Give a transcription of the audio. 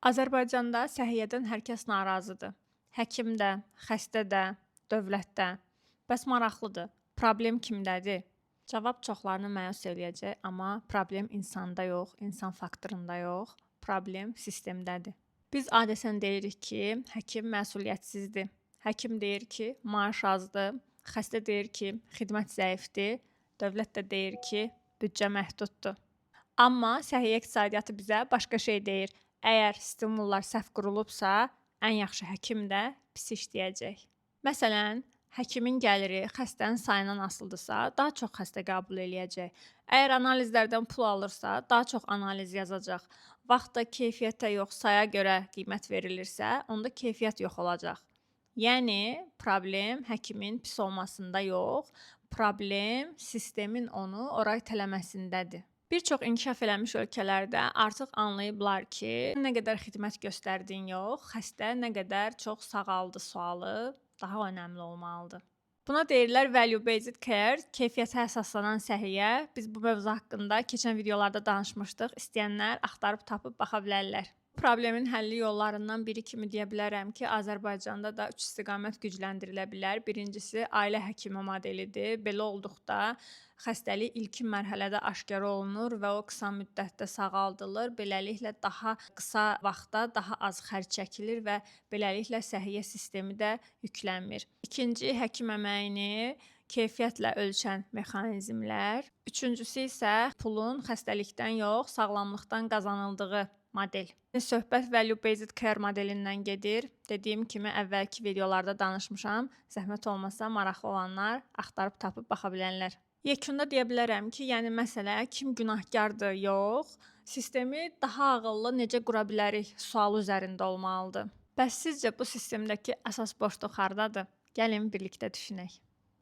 Azərbaycanda səhiyyədən hər kəs narazıdır. Həkim də, xəstə də, dövlət də. Bəs maraqlıdır. Problem kimdədir? Cavab çoxlarını məyus eləyəcək, amma problem insanda yox, insan faktorunda yox, problem sistemdədir. Biz adətən deyirik ki, həkim məsuliyyətsizdir. Həkim deyir ki, maaş azdır. Xəstə deyir ki, xidmət zəifdir. Dövlət də deyir ki, büdcə məhduddur. Amma səhiyyə iqtisadiyyatı bizə başqa şey deyir. Əgər stimullar səhv qurulubsa, ən yaxşı həkim də pis işləyəcək. Məsələn, həkimin gəliri xəstənin sayından asılıdırsa, daha çox xəstə qəbul eləyəcək. Əgər analizlərdən pul alırsa, daha çox analiz yazacaq. Vaxtda keyfiyyətə yox, saya görə qiymət verilirsə, onda keyfiyyət yox olacaq. Yəni, problem həkimin pis olmasında yox, problem sistemin onu ora itələməsindədir. Bir çox inkişaf eləmiş ölkələrdə artıq anlayıblar ki, nə qədər xidmət göstərdiyin yox, xəstə nə qədər çox sağaldı sualı daha önəmli olmalıdır. Buna deyirlər value-based care, keyfiyyətə əsaslanan səhiyyə. Biz bu mövzu haqqında keçən videolarda danışmışdıq. İstəyənlər axtarıb tapıb baxa bilərlər. Problemin həlli yollarından biri kimi deyə bilərəm ki, Azərbaycanda da 3 istiqamət gücləndirilə bilər. Birincisi, ailə həkimi modelidir. Belə olduqda xəstəlik ilkin mərhələdə aşkar olunur və o qısa müddətdə sağaldılır. Beləliklə, daha qısa vaxtda daha az xərc çəkilir və beləliklə səhiyyə sistemi də yüklənmir. İkinci, həkim əməyini keyfiyyətlə ölçən mexanizmlər. Üçüncüsü isə pulun xəstəlikdən yox, sağlamlıqdan qazanıldığı model. Söhbət value-based care modelindən gedir. Dediyim kimi əvvəlki videolarda danışmışam. Zəhmət olmasa maraqlı olanlar axtarıb tapıb baxa bilərlər. Yekunda deyə bilərəm ki, yəni məsələ kim günahkardır, yox, sistemi daha ağıllı necə qura bilərik sualı üzərində olmalıdır. Bəs sizcə bu sistemdəki əsas boşluq hardadır? Gəlin birlikdə düşünək.